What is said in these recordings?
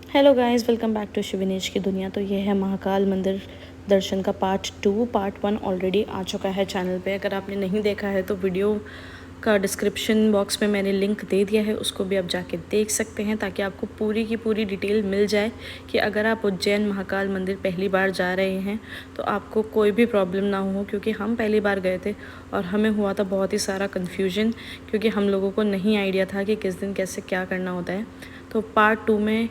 Hello guys, welcome back to Shivinesh की दुनिया। तो ये है महाकाल मंदिर दर्शन का पार्ट 2। पार्ट 1 ऑलरेडी आ चुका है चैनल पे। अगर आपने नहीं देखा है तो वीडियो का डिस्क्रिप्शन बॉक्स में मैंने लिंक दे दिया है, उसको भी आप जाके देख सकते हैं ताकि आपको पूरी की पूरी डिटेल मिल जाए कि अगर आप उज्जैन महाकाल मंदिर पहली बार जा रहे हैं तो आपको कोई भी प्रॉब्लम ना हो। क्योंकि हम पहली बार गए थे और हमें हुआ था बहुत ही सारा कन्फ्यूजन, क्योंकि हम लोगों को नहीं आइडिया था कि किस दिन कैसे क्या करना होता है। तो पार्ट 2 में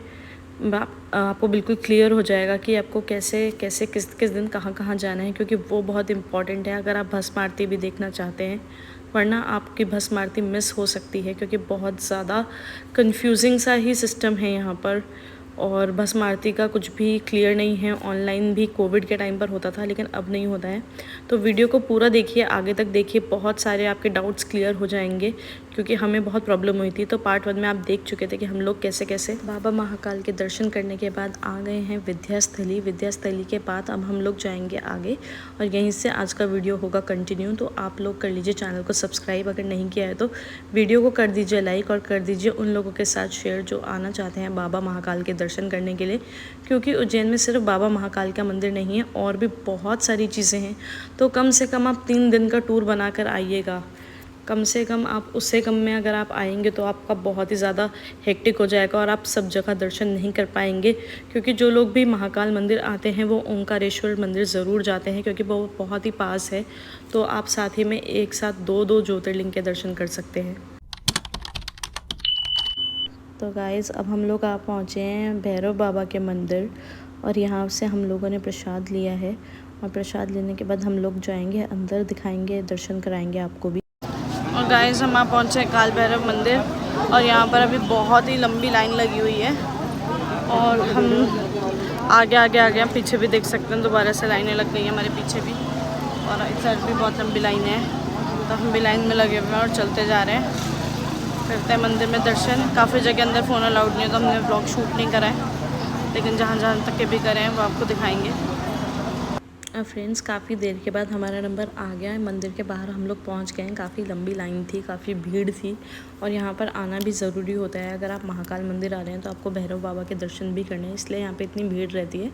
आपको बिल्कुल क्लियर हो जाएगा कि आपको कैसे कैसे किस किस दिन कहाँ कहाँ जाना है, क्योंकि वो बहुत इम्पॉर्टेंट है अगर आप भस्म आरती भी देखना चाहते हैं। वरना आपकी भस्म आरती मिस हो सकती है, क्योंकि बहुत ज़्यादा कंफ्यूजिंग सा ही सिस्टम है यहाँ पर। और भस्म आरती का कुछ भी क्लियर नहीं है। ऑनलाइन भी कोविड के टाइम पर होता था, लेकिन अब नहीं होता है। तो वीडियो को पूरा देखिए, आगे तक देखिए, बहुत सारे आपके डाउट्स क्लियर हो जाएंगे, क्योंकि हमें बहुत प्रॉब्लम हुई थी। तो पार्ट 1 में आप देख चुके थे कि हम लोग कैसे कैसे बाबा महाकाल के दर्शन करने के बाद आ गए हैं विद्यास्थली। विद्यास्थली के बाद अब हम लोग जाएंगे आगे, और यहीं से आज का वीडियो होगा कंटिन्यू। तो आप लोग कर लीजिए चैनल को सब्सक्राइब, अगर नहीं किया है तो वीडियो को कर दीजिए लाइक, और कर दीजिए उन लोगों के साथ शेयर जो आना चाहते हैं बाबा महाकाल के दर्शन करने के लिए। क्योंकि उज्जैन में सिर्फ बाबा महाकाल का मंदिर नहीं है, और भी बहुत सारी चीज़ें हैं। तो कम से कम आप 3 दिन का टूर बनाकर आइएगा। कम से कम आप उससे कम में अगर आप आएंगे तो आपका बहुत ही ज़्यादा हेक्टिक हो जाएगा और आप सब जगह दर्शन नहीं कर पाएंगे। क्योंकि जो लोग भी महाकाल मंदिर आते हैं वो ओंकारेश्वर मंदिर ज़रूर जाते हैं, क्योंकि वो बहुत ही पास है। तो आप साथ ही में एक साथ दो ज्योतिर्लिंग के दर्शन कर सकते हैं। तो गाइज़, अब हम लोग आप पहुँचे हैं भैरव बाबा के मंदिर, और यहाँ से हम लोगों ने प्रसाद लिया है। और प्रसाद लेने के बाद हम लोग जाएंगे अंदर, दिखाएंगे, दर्शन कराएंगे आपको भी। और गाइस, हम आप पहुँचे काल भैरव मंदिर, और यहाँ पर अभी बहुत ही लंबी लाइन लगी हुई है। और हम आगे आगे आ गए, पीछे भी देख सकते हैं, दोबारा से लाइनें लग गई हैं हमारे पीछे भी, और इस साइड भी बहुत लंबी लाइन है। तो हम भी लाइन में लगे हुए हैं और चलते जा रहे हैं, करते हैं मंदिर में दर्शन। काफ़ी जगह अंदर फ़ोन अलाउड नहीं है, तो हमने व्लॉग शूट नहीं करा है, लेकिन जहाँ जहाँ तक के भी करें हैं वो आपको दिखाएंगे। फ्रेंड्स, काफ़ी देर के बाद हमारा नंबर आ गया है। मंदिर के बाहर हम लोग पहुंच गए हैं। काफ़ी लंबी लाइन थी, काफ़ी भीड़ थी, और यहाँ पर आना भी ज़रूरी होता है। अगर आप महाकाल मंदिर आ रहे हैं तो आपको भैरव बाबा के दर्शन भी करने हैं, इसलिए यहाँ पे इतनी भीड़ रहती है।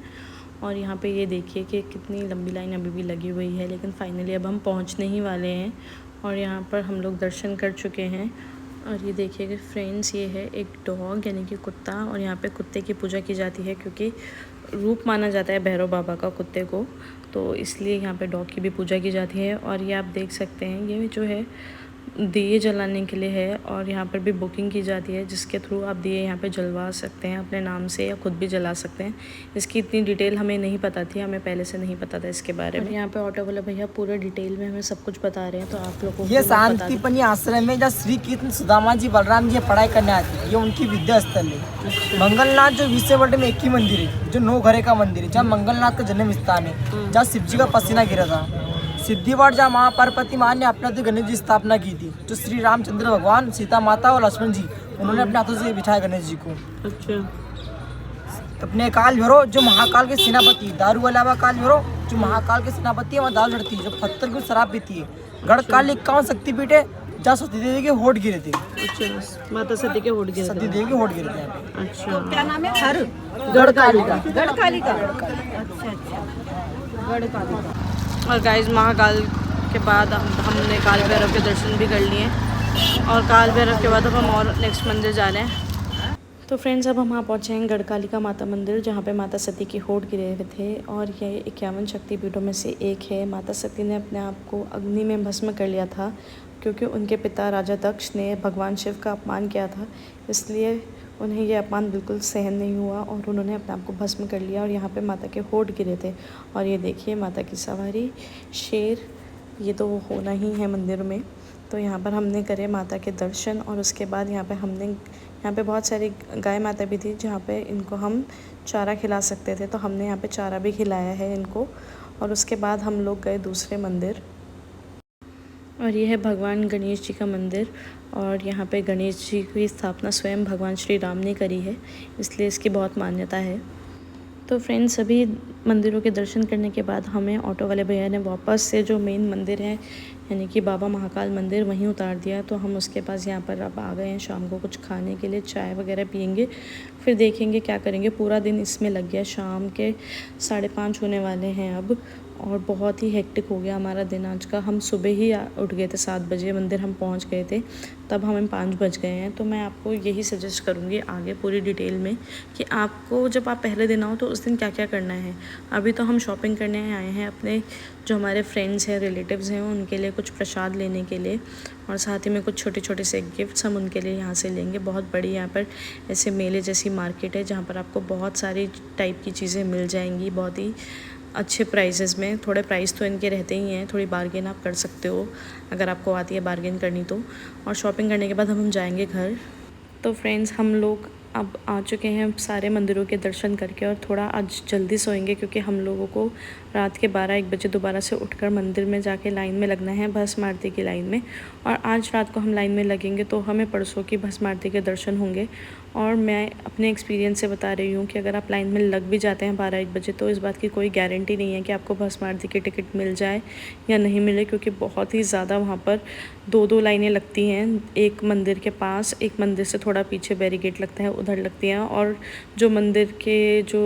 और यहाँ पे ये देखिए कि कितनी लंबी लाइन अभी भी लगी हुई है, लेकिन फाइनली अब हम पहुँचने ही वाले हैं। और यहाँ पर हम लोग दर्शन कर चुके हैं। और ये देखिए कि फ्रेंड्स, ये है एक डॉग यानी कि कुत्ता, और यहाँ पे कुत्ते की पूजा की जाती है, क्योंकि रूप माना जाता है भैरव बाबा का कुत्ते को, तो इसलिए यहाँ पे डॉग की भी पूजा की जाती है। और ये आप देख सकते हैं, ये जो है दिए जलाने के लिए है, और यहाँ पर भी बुकिंग की जाती है, जिसके थ्रू आप दिए यहाँ पे जलवा सकते हैं अपने नाम से, या खुद भी जला सकते हैं। इसकी इतनी डिटेल हमें नहीं पता थी, हमें पहले से नहीं पता था इसके बारे में। यहाँ पे ऑटो वाला भैया पूरे डिटेल में हमें सब कुछ बता रहे हैं, तो आप लोगों को ये शांतिपनी आश्रम में जहाँ श्री कृष्ण सुदामा जी बलराम जी पढ़ाई करने आते हैं, ये उनकी विद्या स्थल है। मंगलनाथ जो विश्ववर्ड में एक ही मंदिर है, जो 9 घरे का मंदिर है, जहाँ मंगलनाथ का जन्म स्थान है, जहाँ शिव जी का पसीना गिरा था। सिद्धिवाड़ जहाँ माँ पार्वती माँ ने अपने हाथों गणेश जी स्थापना की थी, जो श्री रामचंद्र भगवान, सीता माता और लक्ष्मण जी, उन्होंने अपने हाथों से बिठाया गणेश जी को। अच्छा। अपने काल भैरव जो महाकाल के सेनापति, दारू अलावा काल भैरव जो महाकाल के सेनापति है, वहाँ दारू लड़ती है, जो पत्थर की शराब पीती है। गढ़काल 51 शक्तिपीठ है, जहाँ सती देवी के होठ गिरे थे। अच्छा, माता सती के होठ गिरे थे। सती देवी के होठ गिरे थे यहाँ पे। अच्छा, क्या नाम है? हर गढ़कालिका। गढ़कालिका। अच्छा अच्छा, गढ़कालिका। और गाइस, महाकाल के बाद हमने काल भैरव के दर्शन भी कर लिए, और काल भैरव के बाद अब हम और नेक्स्ट मंदिर जा रहे हैं। तो फ्रेंड्स, अब हम वहाँ पहुँचे हैं गढ़कालिका माता मंदिर, जहाँ पे माता सती की होठ गिरे हुए थे, और ये 51 शक्तिपीठों में से एक है। माता सती ने अपने आप को अग्नि में भस्म कर लिया था, क्योंकि उनके पिता राजा दक्ष ने भगवान शिव का अपमान किया था, इसलिए उन्हें ये अपमान बिल्कुल सहन नहीं हुआ, और उन्होंने अपने आप को भस्म कर लिया। और यहाँ पे माता के होठ गिरे थे। और ये देखिए माता की सवारी, शेर, ये तो होना ही है मंदिर में। तो यहाँ पर हमने करे माता के दर्शन, और उसके बाद यहाँ पे बहुत सारी गाय माता भी थी, जहाँ पे इनको हम चारा खिला सकते थे, तो हमने यहाँ पे चारा भी खिलाया है इनको। और उसके बाद हम लोग गए दूसरे मंदिर, और ये है भगवान गणेश जी का मंदिर। और यहाँ पे गणेश जी की स्थापना स्वयं भगवान श्री राम ने करी है, इसलिए इसकी बहुत मान्यता है। तो फ्रेंड्स, सभी मंदिरों के दर्शन करने के बाद हमें ऑटो वाले भैया ने वापस से जो मेन मंदिर है यानी कि बाबा महाकाल मंदिर वहीं उतार दिया। तो हम उसके पास यहाँ पर अब आ गए हैं शाम को कुछ खाने के लिए, चाय वगैरह पियेंगे, फिर देखेंगे क्या करेंगे। पूरा दिन इसमें लग गया, शाम के 5:30 होने वाले हैं अब, और बहुत ही हेक्टिक हो गया हमारा दिन आज का। हम सुबह ही उठ गए थे 7 बजे, मंदिर हम पहुंच गए थे, तब हमें 5 बज गए हैं। तो मैं आपको यही सजेस्ट करूँगी आगे पूरी डिटेल में कि आपको जब आप पहले दिन आओ तो उस दिन क्या क्या करना है। अभी तो हम शॉपिंग करने आए हैं, अपने जो हमारे फ्रेंड्स हैं, रिलेटिव्स हैं, उनके लिए कुछ प्रसाद लेने के लिए, और साथ ही में कुछ छोटे छोटे से गिफ्ट्स हम उनके लिए यहाँ से लेंगे। बहुत बड़ी यहाँ पर ऐसे मेले जैसी मार्केट है जहाँ पर आपको बहुत सारी टाइप की चीज़ें मिल जाएंगी, बहुत ही अच्छे प्राइसेस में। थोड़े प्राइस तो इनके रहते ही हैं, थोड़ी बार्गेन आप कर सकते हो अगर आपको आती है बार्गेन करनी तो। और शॉपिंग करने के बाद हम जाएंगे घर। तो फ्रेंड्स, हम लोग अब आ चुके हैं सारे मंदिरों के दर्शन करके, और थोड़ा आज जल्दी सोएंगे क्योंकि हम लोगों को रात के 12-1 बजे दोबारा से उठकर मंदिर में जाके लाइन में लगना है, भस्म आरती की लाइन में। और आज रात को हम लाइन में लगेंगे तो हमें परसों की भस्म आरती के दर्शन होंगे। और मैं अपने एक्सपीरियंस से बता रही हूँ कि अगर आप लाइन में लग भी जाते हैं 12-1 बजे, तो इस बात की कोई गारंटी नहीं है कि आपको भस्म आरती की टिकट मिल जाए या नहीं मिले, क्योंकि बहुत ही ज़्यादा वहाँ पर 2-2 लाइनें लगती हैं। एक मंदिर के पास, एक मंदिर से थोड़ा पीछे बैरिकेड लगता है, उधर लगती हैं। और जो मंदिर के जो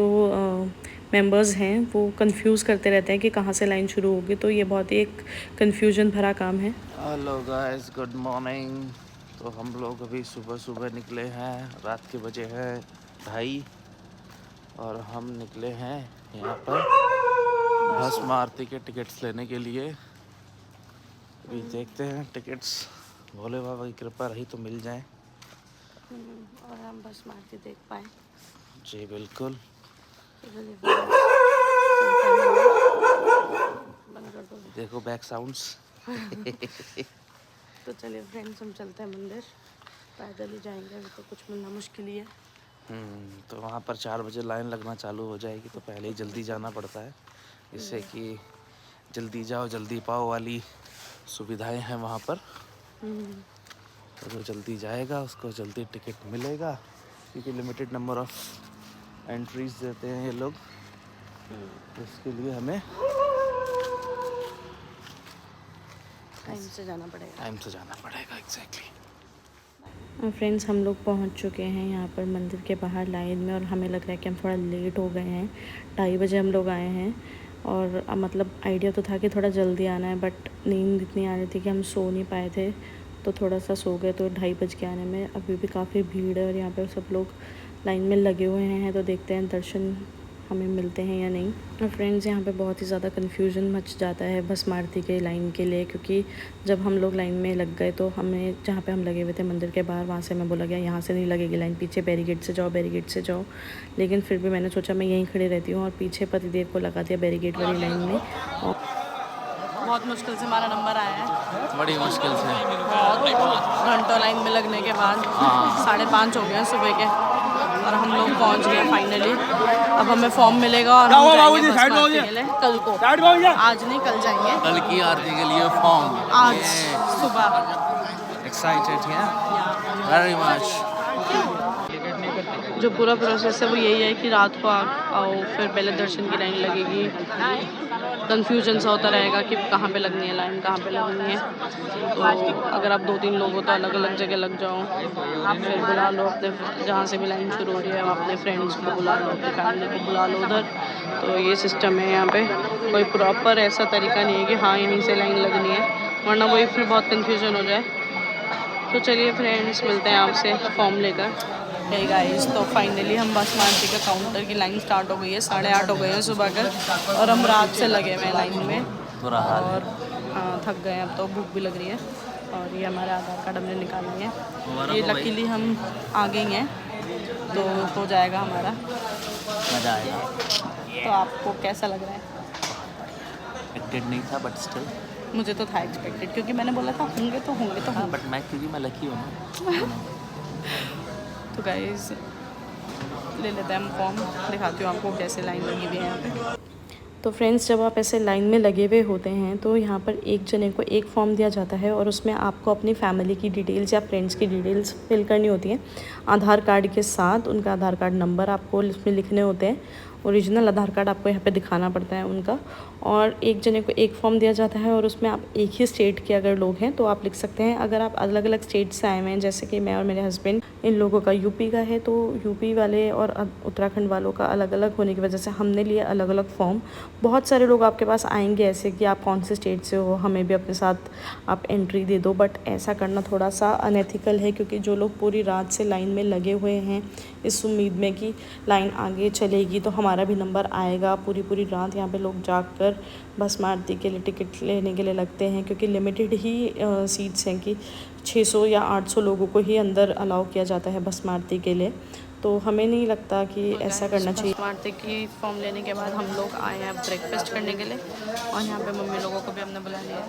मेंबर्स हैं वो कंफ्यूज करते रहते हैं कि कहाँ से लाइन शुरू होगी, तो ये बहुत ही एक कन्फ्यूजन भरा काम है। Hello guys, good morning. तो हम लोग अभी सुबह सुबह निकले हैं, रात के बजे हैं 2:30, और हम निकले हैं यहाँ पर भस्म आरती के टिकट्स लेने के लिए। अभी देखते हैं टिकट्स, भोले बाबा की कृपा रही तो मिल जाएं और हम भस्म आरती देख पाए। जी बिल्कुल। देखो बैक साउंड्स। तो चलिए फ्रेंड्स, हम चलते हैं मंदिर, पैदल ही जाएंगे, अभी तो कुछ मिलना मुश्किल ही है। तो वहाँ पर 4 बजे लाइन लगना चालू हो जाएगी, तो पहले ही जल्दी जाना पड़ता है, जिससे कि जल्दी जाओ जल्दी पाओ वाली सुविधाएं हैं वहाँ पर। तो जो जल्दी जाएगा उसको जल्दी टिकट मिलेगा, क्योंकि लिमिटेड नंबर ऑफ एंट्रीज देते हैं ये लोग। इसके लिए हमें टाइम से जाना पड़ेगा। एग्जैक्टली। फ्रेंड्स, हम लोग पहुंच चुके हैं यहाँ पर मंदिर के बाहर लाइन में, और हमें लग रहा है कि हम थोड़ा लेट हो गए हैं। 2:30 बजे हम लोग आए हैं, और मतलब आइडिया तो था कि थोड़ा जल्दी आना है, बट नींद इतनी आ रही थी कि हम सो नहीं पाए थे, तो थोड़ा सा सो गए। तो 2:30 बज के आने में अभी भी काफ़ी भीड़ है, और यहाँ पर सब लोग लाइन में लगे हुए हैं। तो देखते हैं दर्शन हमें मिलते हैं या नहीं। और फ्रेंड्स, यहाँ पे बहुत ही ज़्यादा कन्फ्यूजन मच जाता है भस्म आरती के लाइन के लिए, क्योंकि जब हम लोग लाइन में लग गए तो हमें, जहाँ पे हम लगे हुए थे मंदिर के बाहर, वहाँ से हमें बोला गया यहाँ से नहीं लगेगी लाइन, पीछे बैरिकेड से जाओ। लेकिन फिर भी मैंने सोचा मैं यहीं खड़ी रहती हूँ, और पीछे पतिदेव को लगा दिया बैरिकेड वाली लाइन में। और बहुत मुश्किल से हमारा नंबर आया है, बड़ी मुश्किल से, बहुत घंटों लाइन में लगने के बाद 5:30 हो गए हैं सुबह के, और हम लोग पहुंच गए फाइनली। अब हमें फॉर्म मिलेगा और हम जाएंगे भस्म आरती के लिए कल को। आज नहीं, कल जाएंगे, कल की आरती के लिए फॉर्म आज सुबह। एक्साइटेड है वेरी मच। जो पूरा प्रोसेस है वो यही है कि रात को आओ, फिर पहले दर्शन की लाइन लगेगी, कन्फ्यूजन सा होता रहेगा कि कहाँ पे लगनी है लाइन, कहाँ पे लगनी है। तो अगर आप 2-3 लोग हो तो अलग अलग जगह लग जाओ, फिर बुला लो अपने, जहाँ से भी लाइन शुरू हो रही है अपने फ्रेंड्स को बुला लो, अपनी फैमिली को बुला लो उधर। तो ये सिस्टम है यहाँ पे, कोई प्रॉपर ऐसा तरीका नहीं है कि हाँ यहीं से लाइन लगनी है, वरना वही फिर बहुत कन्फ्यूजन हो जाए। तो चलिए फ्रेंड्स, मिलते हैं आपसे फॉर्म लेकर। हे गाइस, तो फाइनली हम भस्म आरती का काउंटर की लाइन स्टार्ट हो गई है, 8:30 हो गए हैं सुबह के, और हम रात से लगे हुए हैं लाइन में, और हाँ थक गए हैं, अब तो भूख भी लग रही है। और ये हमारे आधार कार्ड हमने निकालनी है, ये लकीली हम आ गई हैं, तो हो जाएगा हमारा। मज़ा आएगा। तो आपको कैसा लग रहा है? एक्सपेक्टेड नहीं था, बट स्टिल मुझे तो था एक्सपेक्टेड, क्योंकि मैंने बोला था होंगे तो होंगे। बट मैं, क्योंकि मैं लकी हूँ। तो गाइस, ले लेते हैं हम फॉर्म, दिखाती हूँ आपको कैसे लाइन लगी हुई है यहाँ पे। तो फ्रेंड्स, जब आप ऐसे लाइन में लगे हुए होते हैं तो यहाँ पर एक जने को एक फॉर्म दिया जाता है, और उसमें आपको अपनी फैमिली की डिटेल्स या फ्रेंड्स की डिटेल्स फिल करनी होती है आधार कार्ड के साथ। उनका आधार कार्ड नंबर आपको इसमें लिखने होते हैं, ओरिजिनल आधार कार्ड आपको यहाँ पे दिखाना पड़ता है उनका, और एक जने को एक फॉर्म दिया जाता है और उसमें आप एक ही स्टेट के अगर लोग हैं तो आप लिख सकते हैं। अगर आप अलग अलग स्टेट से आए हुए हैं, जैसे कि मैं और मेरे हस्बैंड, इन लोगों का यूपी का है, तो यूपी वाले और उत्तराखंड वालों का अलग अलग होने की वजह से हमने लिए अलग अलग फॉर्म। बहुत सारे लोग आपके पास आएंगे ऐसे कि आप कौन से स्टेट से हो, हमें भी अपने साथ आप एंट्री दे दो, बट ऐसा करना थोड़ा सा अनएथिकल है, क्योंकि जो लोग पूरी रात से लाइन में लगे हुए हैं इस उम्मीद में कि लाइन आगे चलेगी तो हमारा भी नंबर आएगा, पूरी पूरी रात यहाँ पे लोग जाकर भस्म आरती के लिए टिकट लेने के लिए लगते हैं, क्योंकि लिमिटेड ही सीट्स हैं कि 600 या 800 लोगों को ही अंदर अलाउ किया जाता है भस्म आरती के लिए। तो हमें नहीं लगता कि ऐसा करना चाहिए। भस्म आरती की फॉर्म लेने के बाद हम लोग आए हैं ब्रेकफास्ट करने के लिए, और यहाँ पे मम्मी लोगों को भी हमने बुला लिया है।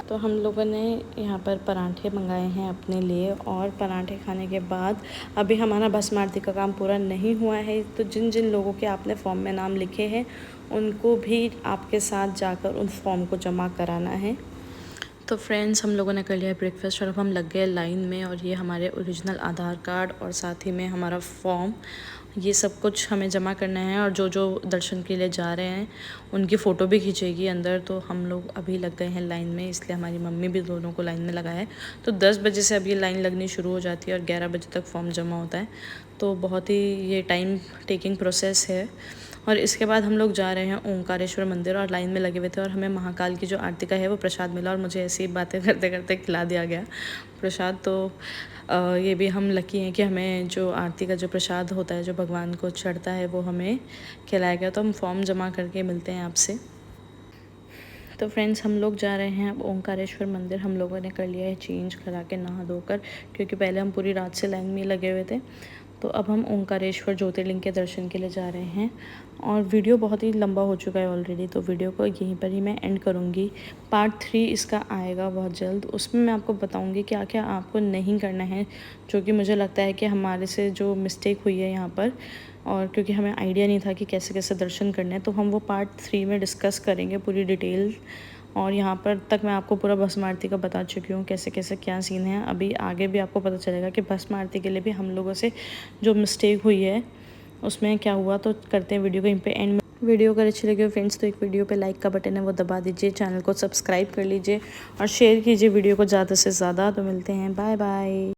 तो हम लोगों ने यहाँ पर पराठे मंगाए हैं अपने लिए, और पराठे खाने के बाद अभी हमारा भस्म आरती का काम पूरा नहीं हुआ है, तो जिन जिन लोगों के आपने फॉर्म में नाम लिखे हैं उनको भी आपके साथ जाकर उन फॉर्म को जमा कराना है। तो फ्रेंड्स, हम लोगों ने कर लिया ब्रेकफास्ट और अब हम लग गए लाइन में, और ये हमारे ओरिजिनल आधार कार्ड और साथ ही में हमारा फॉर्म, ये सब कुछ हमें जमा करना है। और जो जो दर्शन के लिए जा रहे हैं उनकी फ़ोटो भी खींचेगी अंदर। तो हम लोग अभी लग गए हैं लाइन में, इसलिए हमारी मम्मी भी दोनों को लाइन में लगा है। तो 10 बजे से अब ये लाइन लगनी शुरू हो जाती है और 11 बजे तक फॉर्म जमा होता है। तो बहुत ही ये टाइम टेकिंग प्रोसेस है। और इसके बाद हम लोग जा रहे हैं ओंकारेश्वर मंदिर, और लाइन में लगे हुए थे और हमें महाकाल की जो आरती का है वो प्रसाद मिला, और मुझे ऐसी बातें करते करते खिला दिया गया प्रसाद। तो ये भी हम लकी हैं कि हमें जो आरती का जो प्रसाद होता है जो भगवान को चढ़ता है वो हमें खिलाया गया। तो हम फॉर्म जमा करके मिलते हैं आपसे। तो फ्रेंड्स, हम लोग जा रहे हैं अब ओंकारेश्वर मंदिर। हम लोगों ने कर लिया है चेंज करा के नहा धोकर, क्योंकि पहले हम पूरी रात से लाइन में लगे हुए थे। तो अब हम ओंकारेश्वर ज्योतिर्लिंग के दर्शन के लिए जा रहे हैं, और वीडियो बहुत ही लंबा हो चुका है ऑलरेडी, तो वीडियो को यहीं पर ही मैं एंड करूँगी। पार्ट 3 इसका आएगा बहुत जल्द, उसमें मैं आपको बताऊँगी क्या क्या आपको नहीं करना है, जो कि मुझे लगता है कि हमारे से जो मिस्टेक हुई है यहाँ पर, और क्योंकि हमें आइडिया नहीं था कि कैसे कैसे दर्शन करने हैं, तो हम वो पार्ट 3 में डिस्कस करेंगे पूरी डिटेल। और यहाँ पर तक मैं आपको पूरा भस्म आरती का बता चुकी हूँ कैसे कैसे क्या सीन है। अभी आगे भी आपको पता चलेगा कि भस्म आरती के लिए भी हम लोगों से जो मिस्टेक हुई है उसमें क्या हुआ। तो करते हैं वीडियो को यहीं पे एंड में। वीडियो अगर अच्छी लगी हो फ्रेंड्स तो एक वीडियो पे लाइक का बटन है वो दबा दीजिए, चैनल को सब्सक्राइब कर लीजिए और शेयर कीजिए वीडियो को ज़्यादा से ज़्यादा। तो मिलते हैं, बाय बाय।